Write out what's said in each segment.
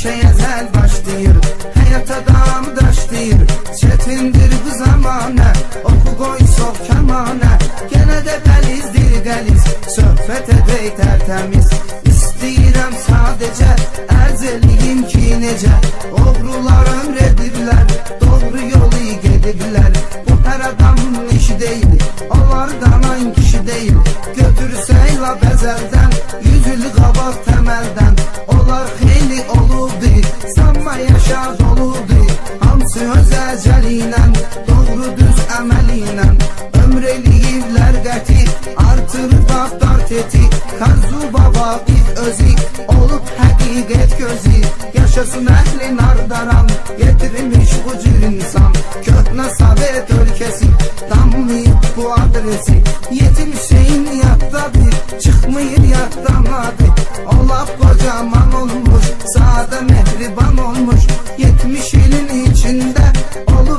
şey ezel başlayır, hayat adam daşlayır. Çetindir bu zamane, oku koy sok kemane. Gene de delizdir deliz, söhbet edey tertemiz. İstəyirəm sadece ərz eləyim ki necə oğrular ömr edirlər, doğru yolu gedirlər. Bu hər adamın işi deyil, onlardan an kişi deyil. Götürsəylə bəzəldən, yüzülü qabaq təməldən. Onlar xeyli olubdu, sanma yaşa doludu. Hamısı öz əcəli ilə, doğru düz əməli ilə. Ömr eləyirlər qəti, artırır daftar teti. Kazu baba bir özü, olub həqiqət gözü. Yaşasın əhlin ardaran, getirmiş bu cür insan. Köhnə Sovet ölkəsi, damlayıb bu adresi. Yetim Hüseyin yaddadır, çıxmıyır yaddan adı. Olab kocaman olmuş, sadə mehriban olmuş. 70 ilin içində olub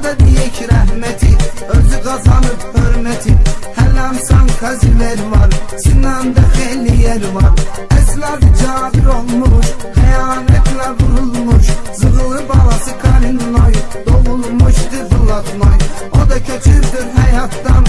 da deyək rəhməti, özü qazanıb hörməti. Hələmsan qaziler var, Sinanda xeyli yer var. Əsladı cabir olmuş, xəyanətlə vurulmuş. Zığılı balası Karinoy, doğulmuşdu Bulatnoy. O da köçürdür həyatdan,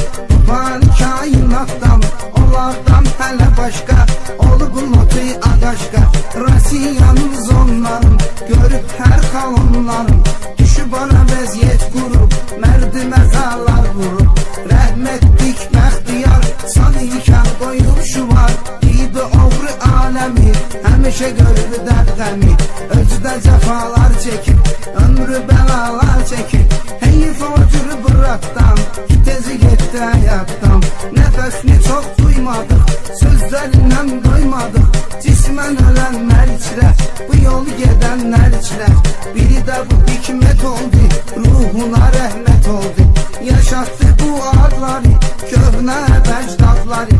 fani kainatdan. Onlardan hələ başqa, olub lotu adaşqa. Rasiyanın zonların, görüb hər xal onların. Düşüb ona vəziyyət qurub, mərdi məzalar vurub. Rəhmətlik bəxtiyar, sağ ikən qoyub şuvar. İdi oğru aləmi, həmişə gördü dərqəmi. Özü də cəfalar çəkib, ömrü bəlalar çəkib. Heyif otur bıraktan, tezi getdi həyatdan. Nəfəsini çox duymadıq, sözlərindən doymadıq. Cismən ölənlər içrə, bu yolu gedənlər içrə. Biri də bu hikmət oldu, ruhuna rəhmət oldu. Yaşatdı bu adları, köhnə vəcdadları.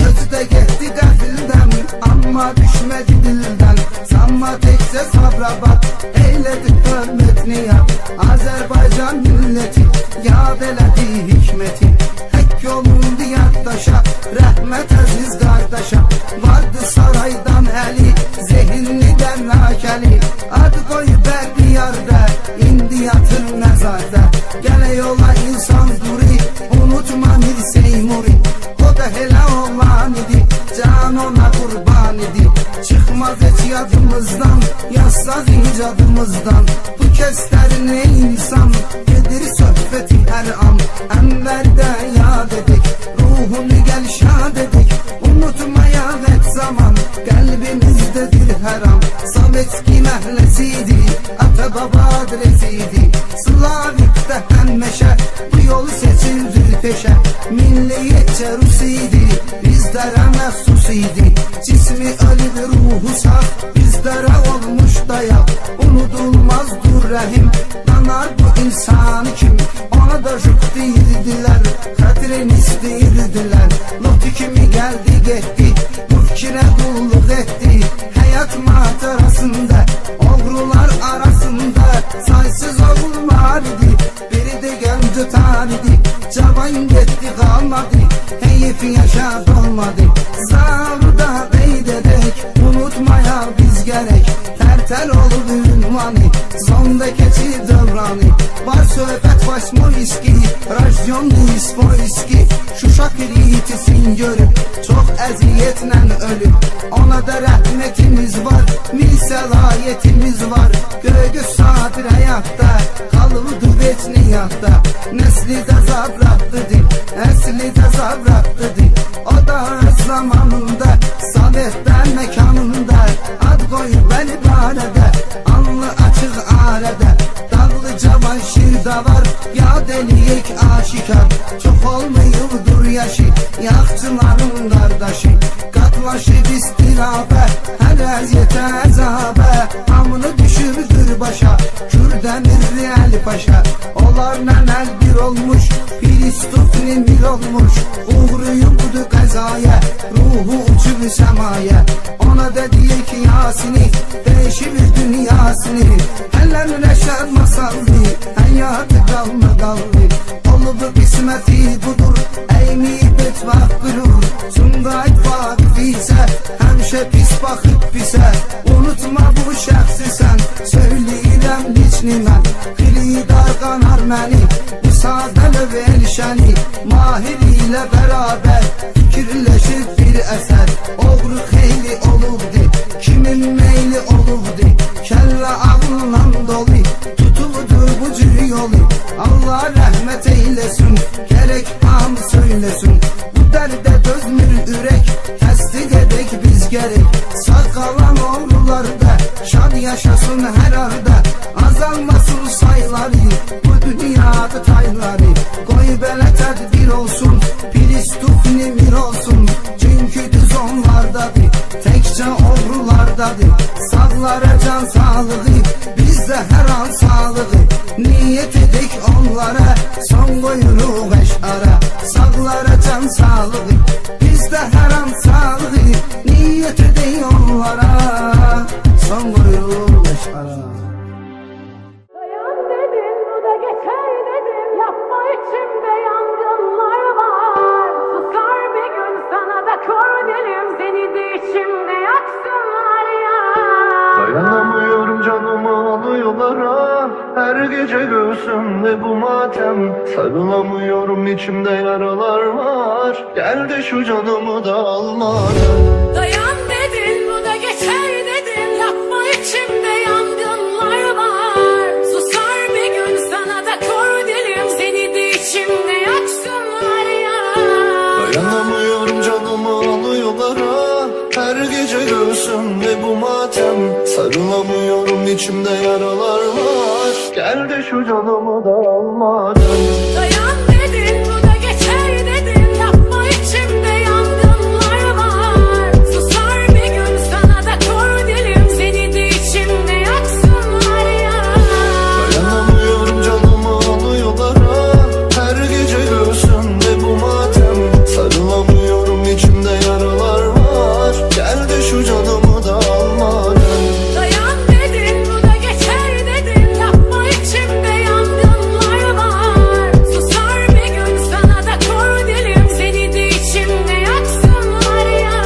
Özü də getdi qəfildən, amma düşmədi dildən. Sanma təkcə sabrabat, eylədi hörmətini yad. Azərbaycan milləti, yad elədi hikməti. Həkk yolundu yaddaşa, rəhmət əziz qardaşa. Vardı saraydan əli, zehinlidən nakəli. Adı qoyub bərdi yarda, indi yatır nəzarda. Gələk ola insan duri, unutma Mir Seymuri. O da elə olan idi, can ona qurban idi. Çıxmaz heç yadımızdan, yazsaz icadımızdan. Bu kəslərin ey insan, gedir söhbəti hər an. Ənvərdə yad edik, ruhunu gəl şad edik. Unutmaya vət zaman, qəlbimizdədir hər an. Sovetski məhləsidi, ata baba adresiydi. Slavikdə həmməşə, bu yolu seçildir peşə. Milliyyətcə Rus idi, bizlərə məxsus idi. Cismi ölüb ruhu sağ, bizlərə olmuş dayaq. Unudulmazdır rəhim, danar bu insan kim. Ona da jük deyirdilər, xətrin istəyirdilər. Lotu kimi gəldi getdi, bu fikrə qulluq etdi. Həyat macerasında, oğrular arasında saysız oğullar idi. Biri də gəncə tanıdı, cavan getdi qalmadı. Heyfi yaşad olmadı, zavrda qeyd edək. Unutmaya biz gərək, tərtər olub ünvanı. Zonda keçir dövranı, var söhbət Vasmoyski, Rajyonlu İsvoyski. Şuşa kritisin görüb, çox əziyyətlə ölüb. Ona da rəhmətimiz var, mil səlahiyyətimiz var. Göğüs sadir həyatda, qalıbdı veçni yadda. Nəsli də zabratlıdır, əsli də zabratlıdır. O da öz zamanında, Sovetdə məkanında. Ad qoyub bəni barədə, anlı açıq arədə. Dağlı cavan şirdə var, yad eləyək aşikar. Çox olmayıbdır yaşı, yaxçıların qardaşı. Qatlaşıb istirabə, hər əziyyətə əzabə. Hamını düşürdür başa, Kürdəmirli Əli Paşa. Onlar nəməl bir olmuş, Piristufni mir olmuş. Uğruyubdur qəzaya, ruhu uçub səmaya. Ona da deyək ki Yasini, değişibir dünyasını. Hələn rəşər masallı, həyatı qalma qallı. Olub qisməti budur, əymiyib etmək qürur. Sumqayt vaqif isə, həmişə pis baxıb pisə. Unutma bu şəxsi sən, söyləyirəm liçni mən. Xilidar qanar məni, bu sadə löv elşəni. Mahir ilə bərabər, fikirləşib bir əsər. Oğru xeyli olubdi, kimin meyli olubdi. Kəllə ağılla dolu, tutuldur bu cür yolu. Allah rəhmət eyləsin, gərək hamı söyləsin. Bu dərdə dözmür ürək, təsdiq edək biz gərək. Sağ qalan oğrularda, şad yaşasın hər arda. Azalmasın sayları, bu dünyada tayları. Qoy belə tədbir olsun, Piristufni mir olsun. Çünki düz onlardadır, təkcə oğrulardadır. Sağlara can sağlığı, bizdə hər an sağlığı. Niyyət edək onlara, son qoyuruq əşara. Sağlara can sağlığı, bizdə hər an sağlığı. Niyyət edək onlara, son qoyuruq əşara. Dayan dedin, bu da geçer dedin. alıyorlar her gece göğsümde bu matem. Sarılamıyorum, içimde yaralar var. Gel de şu canımı da almadan. Dayan dedin, bu da geçer dedin. Yapma, içimde yangınlar var. Susar bir gün, sana da kor dilim. Seni de içimde yaksınlar ya. Dayanamıyorum, canımı alıyorlar her gece göğsümde bu matem. Sarılamıyorum, içimde yaralar var. Gel de şu canımı da almadan. Dayan dedin, bu da geçer dedin. Yapma, içimde yangınlar var. Susar bir gün, sana da kor dilim. Seni de içimde yaksınlar ya. Dayanamıyorum, canımı alıyorlar her gece göğsümde bu matem. Sarılamıyorum, içimde yaralar var. Gel de şu canımı da almadan. Dayan dedin, bu da geçer dedin. Yapma, içimde yangınlar var. Susar bir gün, sana da kor dilim. Seni de içimde yaksınlar ya.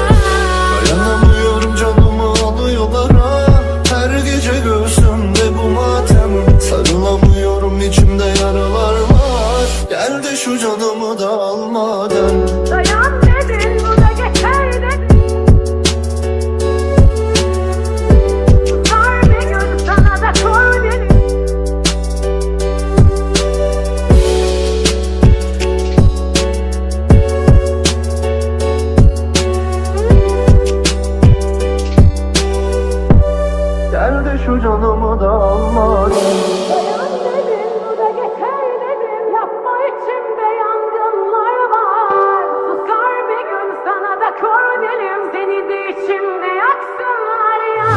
Dayanamıyorum, canımı alıyorlar her gece göğsümde bu matem. Sarılamıyorum, içimde yaralar var. Gel de şu canımı da almadan. Dayan dedin, bu da geçer dedin. Susar bir gün, sana da kor dilim. Gel de şu canımı da almadan. Dayan dedin, bu da geçer dedin. Yapma, içimde yangınlar var. Susar bir gün, sana da kor dilim. Seni de içimde yaksınlar ya.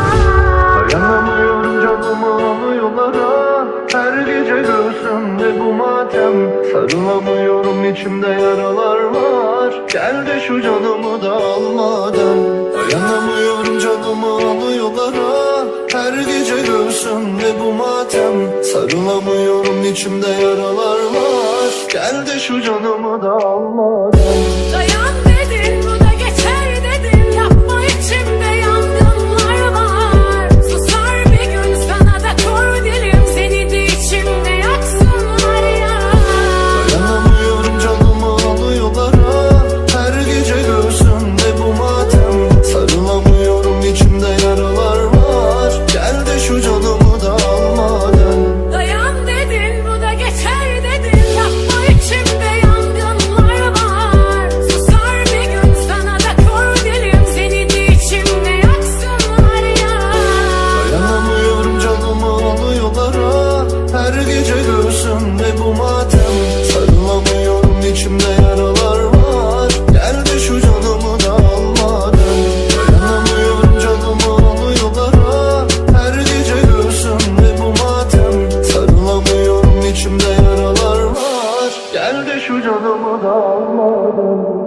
Dayanamıyorum, canımı alıyorlar her gece göğsümde bu matem. Sarılamıyorum, içimde yaralar var. Gel de şu canımı da almadan. Dayanamıyorum, canımı alıyorlar her gece göğsümde bu matem. Sarılamıyorum, içimde yaralar var. Gel de şu canımı da almadan. Dayan dedin, bu da geçer dedin. Yapma, içimde yangınlar var. Susar bir gün, sana da kor dilim. Seni de içimde yaksınlar ya. Dayanamıyorum, canımı alıyorlar her gece göğsümde bu matem. Sarılamıyorum, içimde yaralar var. Gel de şu canımı da almadan. Dayan dedin, bu da geçer dedin. Yapma, içimde yangınlar var. Susar bir gün, sana da kor dilim. Seni de içimde yaksınlar ya. Dayanamıyorum, canımı alıyorlar her gece göğsümde bu matem. Sarılamıyorum, içimde yaralar var. Gel de şu canımı da almadan. Dayanamıyorum, canımı alıyorlar her gece göğsümde bu matem. Sarılamıyorum, içimde yaralar var. Gel de şu canımı da almadan.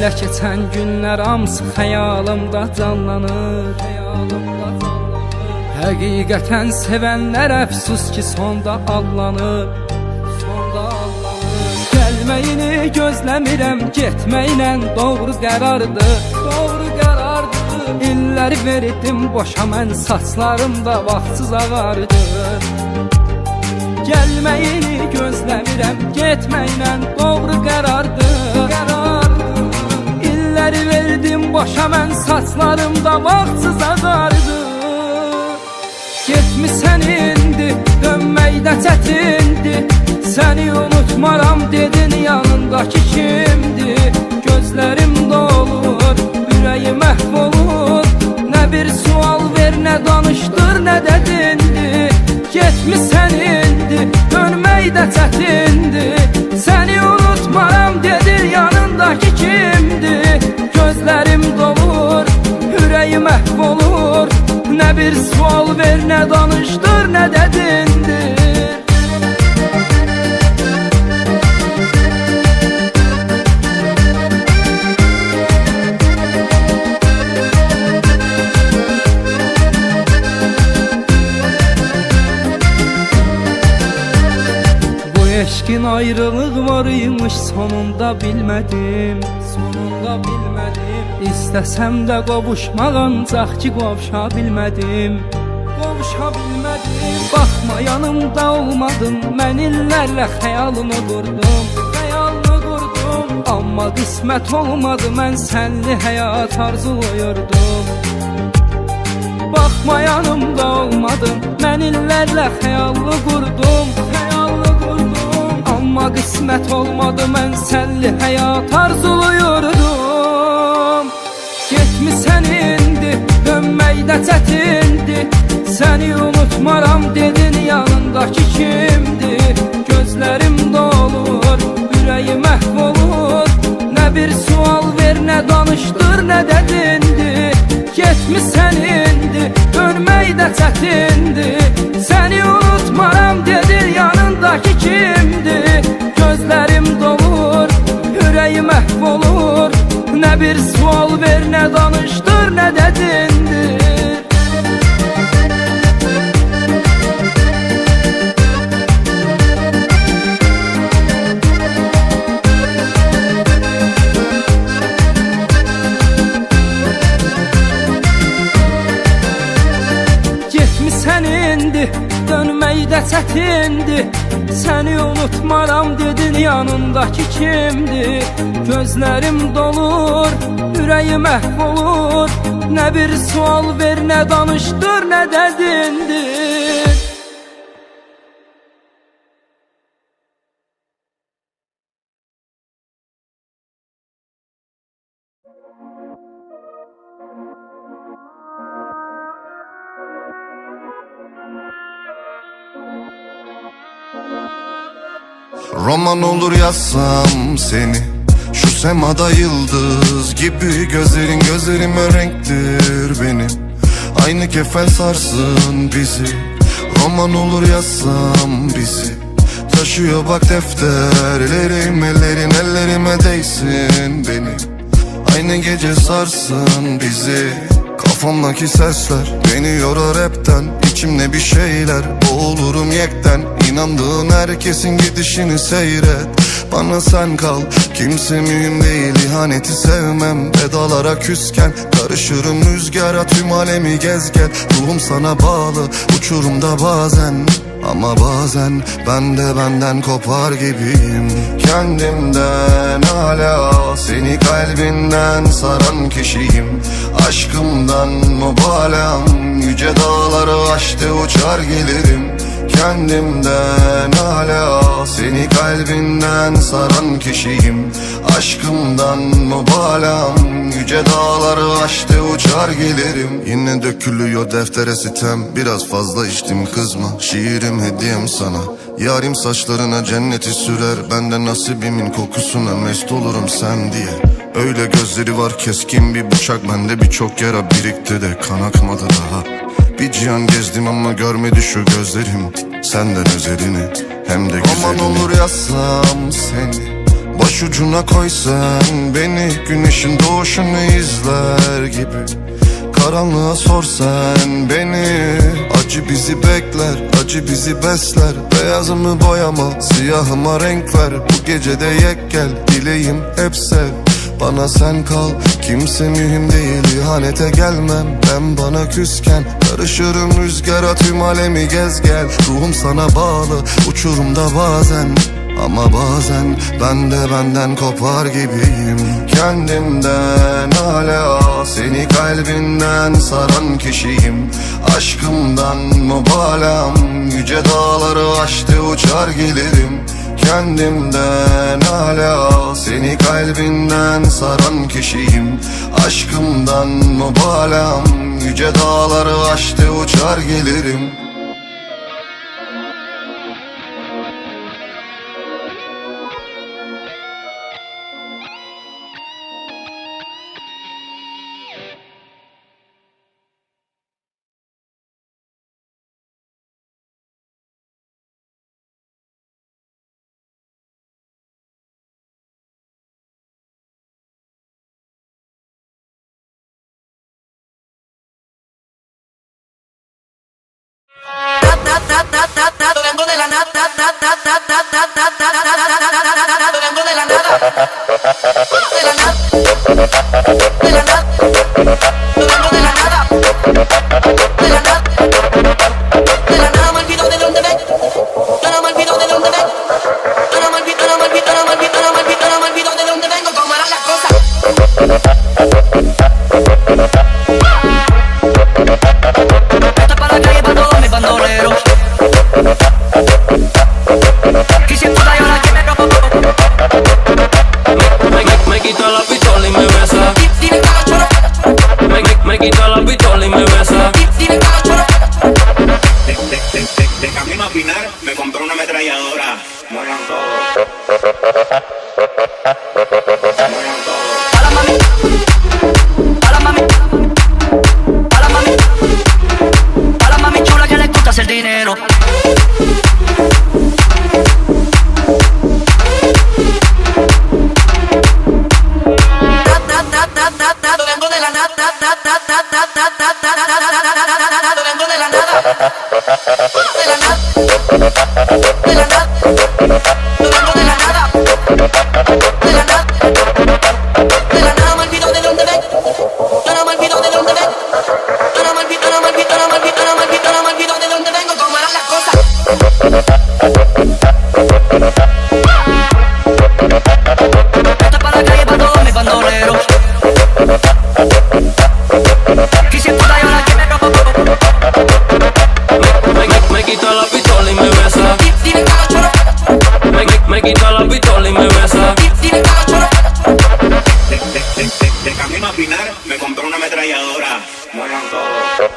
Belə keçən günlər hamısı xəyalımda canlanır. Həqiqətən sevənlər əfsus ki sonda allanır. Gəlməyini gözləmirəm, getməklə doğru qərardır. İllər verdim boşa mən, saçlarım da vaxtsız ağardı. Gəlməyini gözləmirəm, getməklə doğru qərardır. İllər verdim boşa mən, saçlarım da vaxtsız ağardı. Getmisən indi, dönməkdə çətindir. Səni unutmaram dedin, yanındakı kimdir? Gözlərim dolur, ürəyim məhv olur. Nə bir sual ver, nə danışdır, nə də dindir. Getmisən indi, dönməkdə çətindir. Səni unutmaram dedin, yanındakı kimdir? Gözlərim dolur, ürəyim məhv olur. Nə bir sual ver, nə danışdır, nə də dindir. Eşkin ayrılık varıymış, sonunda bilmədim. İstəsəm də qovuşmaq, ancaq ki qovuşa bilmədim. Baxma yanımda olmadın, mən illərlə xəyalını qurdum. Amma qismət olmadı, mən sənli həyat arzuluyurdum. Baxma yanımda olmadın, mən illərlə xəyalını qurdum. Amma qismət olmadı, mən sənli həyat arzuluyurdum. Getmisən indi, dönməkdə çətindir. Səni unutmaram dedin, yanındakı kimdir? Gözlərim dolur, ürəyim məhv olur. Nə bir sual ver, nə danışdır, nə də dindir. Getmisən indi, dönməkdə çətindir. Səni unutmaram dedin, yanındakı kimdir? Gözlərim dolur, ürəyim məhv olur. Nə bir sual ver, nə danışdır, nə də dindir. Getmisən indi, dönməkdə çətindir. Səni unutmaram dedin, yanındakı kimdir? Gözlərim dolur, ürəyim məhv olur. Nə bir sual ver, nə danışdır, nə də dindir. Roman olur yazsam seni, şu semada yıldız gibi. Gözlerime renktir benim, aynı kefen sarsın bizi. Roman olur yazsam bizi, taşıyor bak defterlerim. Ellerin ellerime değsin benim, aynı gece sarsın bizi. Kafamdaki sesler beni yorar hepten, içimde bir şeyler, boğulurum yekten. İnandığın herkesin gidişini seyret, bana sen kal, kimse mühim değil. İhaneti sevmem, vedalara küsken. Karışırım rüzgara, tüm alemi gez gel. Ruhum sana bağlı, uçurumda bazen. Ama bazen ben de benden kopar gibiyim. Kendimden hala, seni kalbinden saran kişiyim. Aşkımdan mübalağım, yüce dağları aştı uçar gelirim. Kendimden hala, seni kalbinden saran kişiyim. Aşkımdan mübalağım, yüce dağları aştı uçar gelirim. Yine dökülüyor deftere sitem, biraz fazla içtim kızma. Şiirim hediyem sana, yarim saçlarına cenneti sürer. Ben de nasibimin kokusuna mest olurum sen diye. Öyle gözleri var keskin bir bıçak, bende birçok yara birikti de kan akmadı daha. Bir cihan gezdim ama görmedi şu gözlerim senden özelini, hem de güzelini. Roman olur yazsam seni, Başucuna koy sen beni, güneşin doğuşunu izler gibi. Karanlığa sor sen beni. Acı bizi bekler, acı bizi besler. Beyazımı boyama, siyahıma renk ver. Bu gecede yek gel, dileğim hep sev. Bana sen kal, kimse mühim değil. İhanete gelmem, ben bana küsken. Karışırım rüzgara, tüm alemi gez gel. Ruhum sana bağlı, uçurumda bazen. Ama bazen ben de benden kopar gibiyim. Kendimden hala, seni kalbinden saran kişiyim. Aşkımdan mübalağım, yüce dağları aştı uçar gelirim. Kendimden hala, seni kalbinden saran kişiyim. Aşkımdan mübalağım, yüce dağları aştı uçar gelirim. Vengo de la nada, vengo de la nada, de la nada, de la nada, vengo de la nada, de la nada, de la nada, me olvido de dónde vengo, yo no me olvido de dónde vengo, yo no me olvido, no me olvido, no me olvido, no me olvido, no me olvido de dónde vengo, cómo eran las cosas. Esto es para la calle, para todos mis bandoleros. Me quita la pistola y me besa. Me quita la pistola y me besa. De camino a Pinar me compré una ametralladora. Mueran todos. Mueran todos. Para mami, para mami, para mami, para mami chula que le gusta hacer dinero. Vengo de la nada, vengo de la nada, de la nada, de la nada, vengo de la nada, de la nada, de la nada, me olvido de dónde vengo, yo no me olvido de dónde vengo, yo no me olvido, no me olvido, no me olvido, no me olvido, no me olvido de dónde vengo, cómo eran las cosas. Esto es para la calle, para todos mis bandoleros. Me quita la pistola y me besa. Me quita la pistola y me besa. De camino a Pinar me compré una ametralladora. Mueran todos.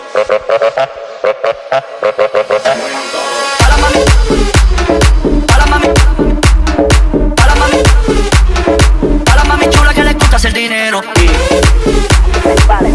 Mueran todos. Para mami, para mami, para mami, para mami chula que le gusta hacer dinero. Vale.